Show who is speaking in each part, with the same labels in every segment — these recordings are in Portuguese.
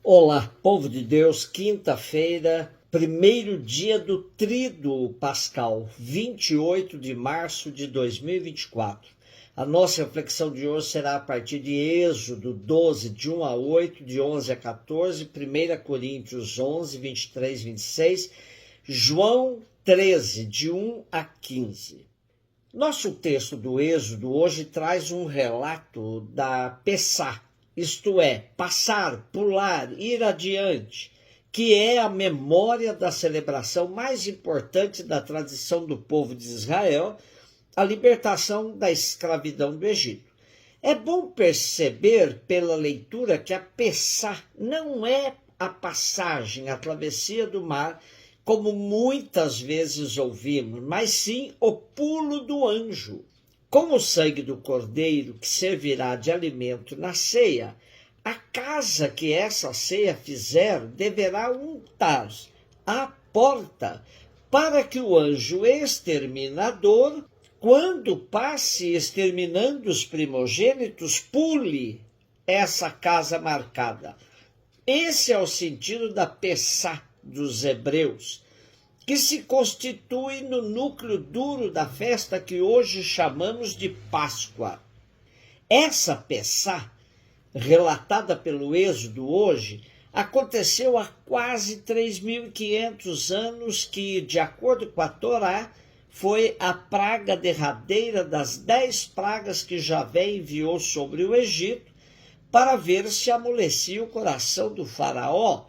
Speaker 1: Olá, povo de Deus, quinta-feira, primeiro dia do Tríduo Pascal, 28 de março de 2024. A nossa reflexão de hoje será a partir de Êxodo 12, de 1 a 8, de 11 a 14, 1 Coríntios 11, 23, 26, João 13, de 1 a 15. Nosso texto do Êxodo hoje traz um relato da Pessá, isto é, passar, pular, ir adiante, que é a memória da celebração mais importante da tradição do povo de Israel, a libertação da escravidão do Egito. É bom perceber pela leitura que a Pessá não é a passagem, a travessia do mar, como muitas vezes ouvimos, mas sim o pulo do anjo. Com o sangue do cordeiro que servirá de alimento na ceia, a casa que essa ceia fizer deverá untar a porta para que o anjo exterminador, quando passe exterminando os primogênitos, pule essa casa marcada. Esse é o sentido da Pessá dos hebreus, que se constitui no núcleo duro da festa que hoje chamamos de Páscoa. Essa Pessá, relatada pelo Êxodo hoje, aconteceu há quase 3.500 anos que, de acordo com a Torá, foi a praga derradeira das 10 pragas que Javé enviou sobre o Egito para ver se amolecia o coração do faraó,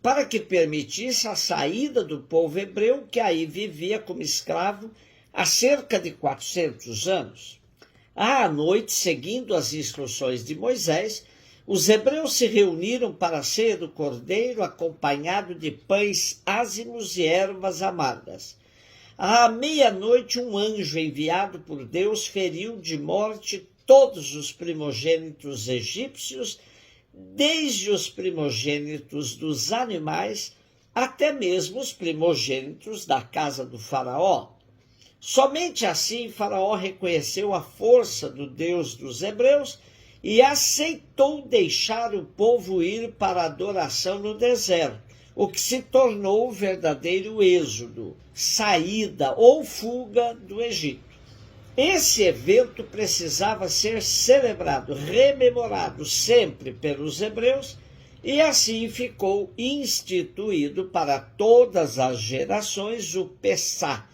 Speaker 1: para que permitisse a saída do povo hebreu que aí vivia como escravo há cerca de 400 anos. À noite, seguindo as instruções de Moisés, os hebreus se reuniram para a ceia do cordeiro, acompanhado de pães ázimos e ervas amargas. À meia-noite, um anjo enviado por Deus feriu de morte todos os primogênitos egípcios, desde os primogênitos dos animais até mesmo os primogênitos da casa do faraó. Somente assim Faraó reconheceu a força do Deus dos hebreus e aceitou deixar o povo ir para a adoração no deserto, o que se tornou o verdadeiro êxodo, saída ou fuga do Egito. Esse evento precisava ser celebrado, rememorado sempre pelos hebreus, e assim ficou instituído para todas as gerações o Pessá.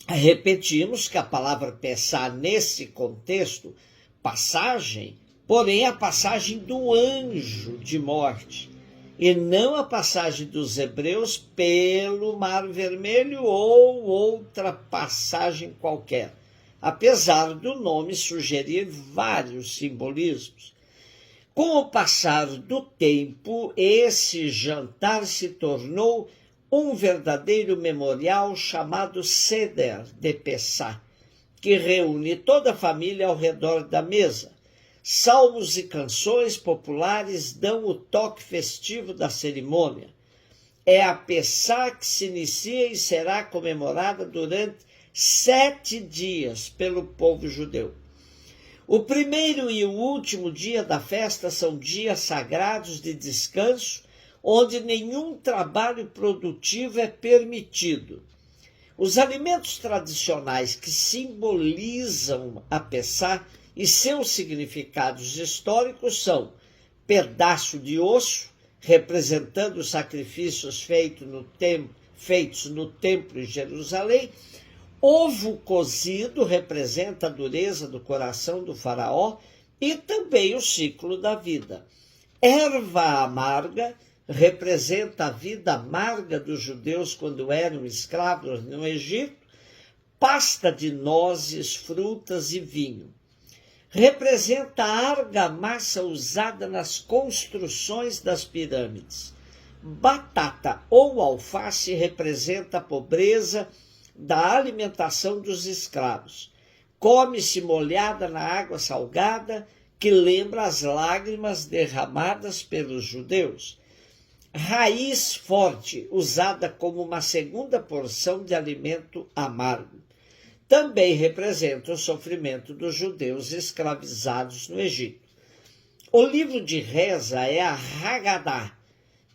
Speaker 1: Repetimos que a palavra Pessá, nesse contexto, passagem, porém a passagem do anjo de morte, e não a passagem dos hebreus pelo Mar Vermelho ou outra passagem qualquer, apesar do nome sugerir vários simbolismos. Com o passar do tempo, esse jantar se tornou um verdadeiro memorial chamado Seder de Pessá, que reúne toda a família ao redor da mesa. Salmos e canções populares dão o toque festivo da cerimônia. É a Pessá que se inicia e será comemorada durante 7 dias pelo povo judeu. O primeiro e o último dia da festa são dias sagrados de descanso, onde nenhum trabalho produtivo é permitido. Os alimentos tradicionais que simbolizam a Pessá e seus significados históricos são pedaço de osso, representando os sacrifícios feitos no templo em Jerusalém. Ovo cozido representa a dureza do coração do faraó e também o ciclo da vida. Erva amarga representa a vida amarga dos judeus quando eram escravos no Egito. Pasta de nozes, frutas e vinho. Representa a argamassa usada nas construções das pirâmides. Batata ou alface representa a pobreza da alimentação dos escravos. Come-se molhada na água salgada, que lembra as lágrimas derramadas pelos judeus. Raiz forte, usada como uma segunda porção de alimento amargo. Também representa o sofrimento dos judeus escravizados no Egito. O livro de reza é a Haggadah,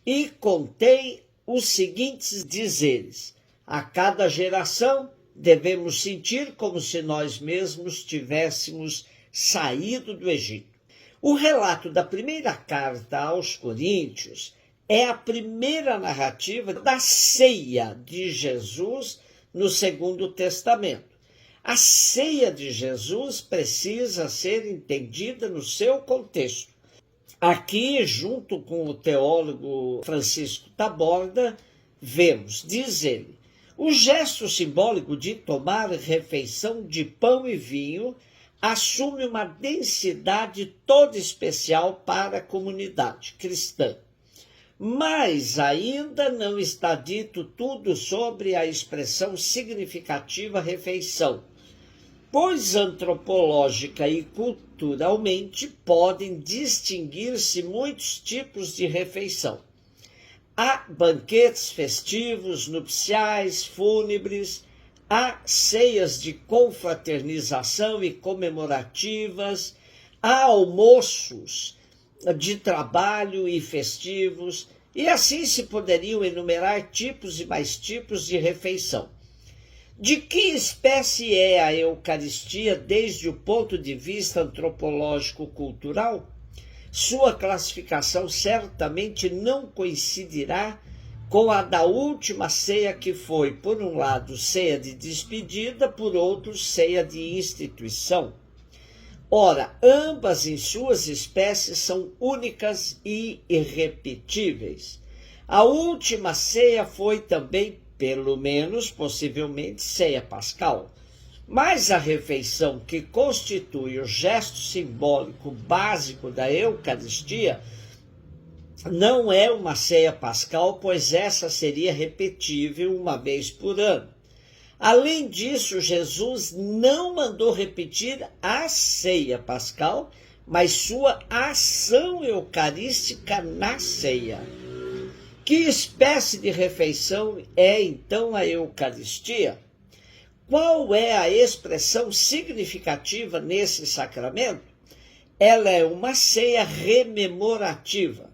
Speaker 1: e contém os seguintes dizeres: a cada geração devemos sentir como se nós mesmos tivéssemos saído do Egito. O relato da primeira carta aos Coríntios é a primeira narrativa da ceia de Jesus no Segundo Testamento. A ceia de Jesus precisa ser entendida no seu contexto. Aqui, junto com o teólogo Francisco Taborda, vemos, diz ele, o gesto simbólico de tomar refeição de pão e vinho assume uma densidade toda especial para a comunidade cristã. Mas ainda não está dito tudo sobre a expressão significativa refeição, pois antropológica e culturalmente podem distinguir-se muitos tipos de refeição. Há banquetes festivos, nupciais, fúnebres, há ceias de confraternização e comemorativas, há almoços de trabalho e festivos, e assim se poderiam enumerar tipos e mais tipos de refeição. De que espécie é a Eucaristia desde o ponto de vista antropológico-cultural? Sua classificação certamente não coincidirá com a da última ceia, que foi, por um lado, ceia de despedida, por outro, ceia de instituição. Ora, ambas em suas espécies são únicas e irrepetíveis. A última ceia foi também, pelo menos, possivelmente, ceia pascal. Mas a refeição que constitui o gesto simbólico básico da Eucaristia não é uma ceia pascal, pois essa seria repetível uma vez por ano. Além disso, Jesus não mandou repetir a ceia pascal, mas sua ação eucarística na ceia. Que espécie de refeição é então a Eucaristia? Qual é a expressão significativa nesse sacramento? Ela é uma ceia rememorativa.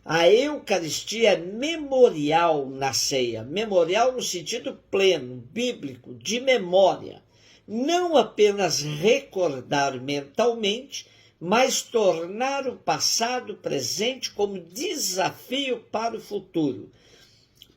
Speaker 1: A Eucaristia é memorial na ceia, memorial no sentido pleno, bíblico, de memória. Não apenas recordar mentalmente, mas tornar o passado presente como desafio para o futuro.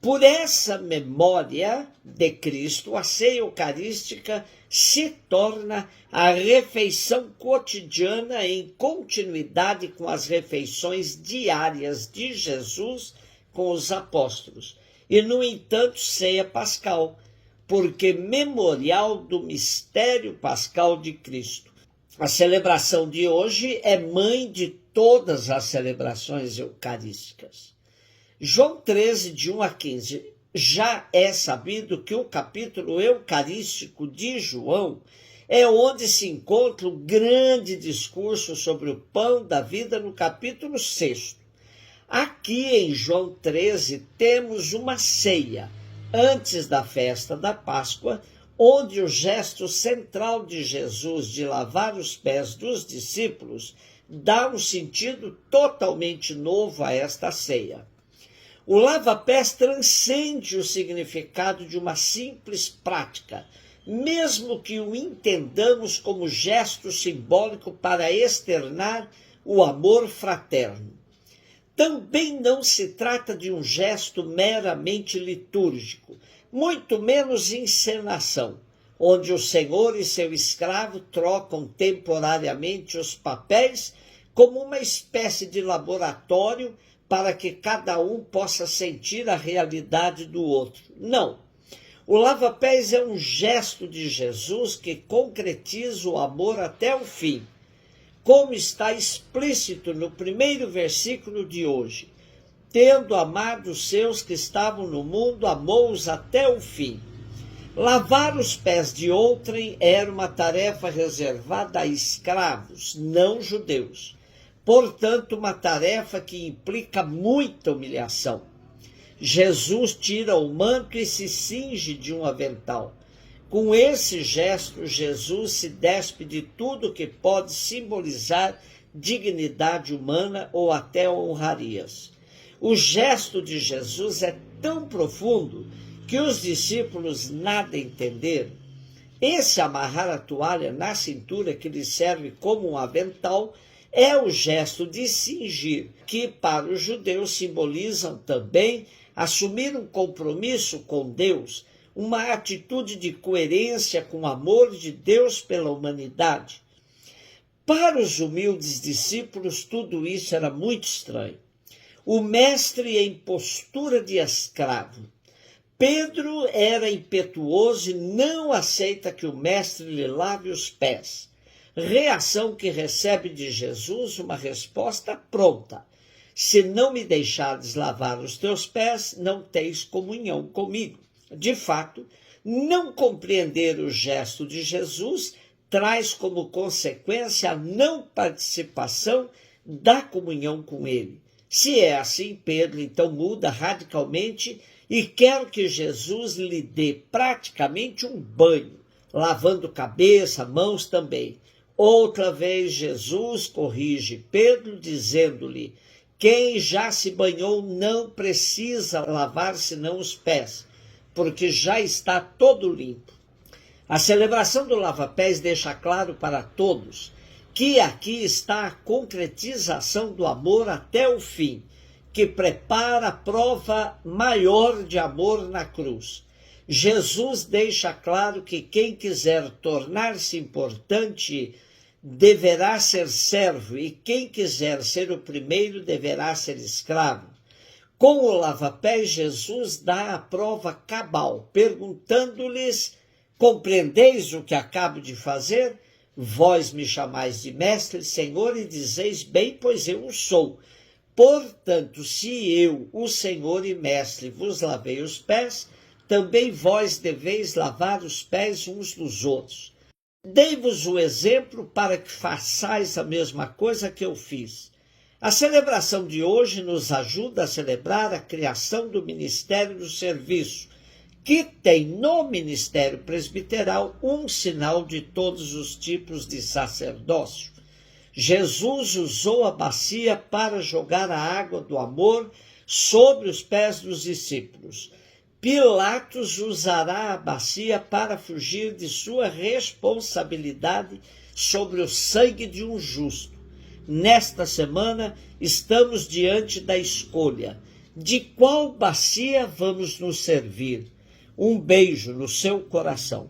Speaker 1: Por essa memória de Cristo, a ceia eucarística se torna a refeição cotidiana em continuidade com as refeições diárias de Jesus com os apóstolos. E, no entanto, ceia pascal, porque memorial do mistério pascal de Cristo. A celebração de hoje é mãe de todas as celebrações eucarísticas. João 13, de 1 a 15, já é sabido que o capítulo eucarístico de João é onde se encontra o grande discurso sobre o pão da vida no capítulo 6. Aqui em João 13 temos uma ceia, antes da festa da Páscoa, onde o gesto central de Jesus de lavar os pés dos discípulos dá um sentido totalmente novo a esta ceia. O lava-pés transcende o significado de uma simples prática, mesmo que o entendamos como gesto simbólico para externar o amor fraterno. Também não se trata de um gesto meramente litúrgico, muito menos encenação, onde o senhor e seu escravo trocam temporariamente os papéis como uma espécie de laboratório para que cada um possa sentir a realidade do outro. Não. O lava-pés é um gesto de Jesus que concretiza o amor até o fim, como está explícito no primeiro versículo de hoje. Tendo amado os seus que estavam no mundo, amou-os até o fim. Lavar os pés de outrem era uma tarefa reservada a escravos, não judeus. Portanto, uma tarefa que implica muita humilhação. Jesus tira o manto e se cinge de um avental. Com esse gesto, Jesus se despe de tudo que pode simbolizar dignidade humana ou até honrarias. O gesto de Jesus é tão profundo que os discípulos nada entenderam. Esse amarrar a toalha na cintura, que lhe serve como um avental, é o gesto de cingir, que para os judeus simbolizam também assumir um compromisso com Deus, uma atitude de coerência com o amor de Deus pela humanidade. Para os humildes discípulos, tudo isso era muito estranho. O mestre em postura de escravo. Pedro era impetuoso e não aceita que o mestre lhe lave os pés. Reação que recebe de Jesus uma resposta pronta. Se não me deixares lavar os teus pés, não tens comunhão comigo. De fato, não compreender o gesto de Jesus traz como consequência a não participação da comunhão com ele. Se é assim, Pedro então muda radicalmente e quer que Jesus lhe dê praticamente um banho, lavando cabeça, mãos também. Outra vez Jesus corrige Pedro, dizendo-lhe: quem já se banhou não precisa lavar senão os pés, porque já está todo limpo. A celebração do lava-pés deixa claro para todos que aqui está a concretização do amor até o fim, que prepara a prova maior de amor na cruz. Jesus deixa claro que quem quiser tornar-se importante deverá ser servo, e quem quiser ser o primeiro deverá ser escravo. Com o lava-pés, Jesus dá a prova cabal, perguntando-lhes: compreendeis o que acabo de fazer? Vós me chamais de mestre, Senhor, e dizeis bem, pois eu o sou. Portanto, se eu, o Senhor e mestre, vos lavei os pés, também vós deveis lavar os pés uns dos outros. Dei-vos o exemplo para que façais a mesma coisa que eu fiz. A celebração de hoje nos ajuda a celebrar a criação do ministério do serviço, que tem no ministério presbiteral um sinal de todos os tipos de sacerdócio. Jesus usou a bacia para jogar a água do amor sobre os pés dos discípulos. Pilatos usará a bacia para fugir de sua responsabilidade sobre o sangue de um justo. Nesta semana, estamos diante da escolha: de qual bacia vamos nos servir? Um beijo no seu coração.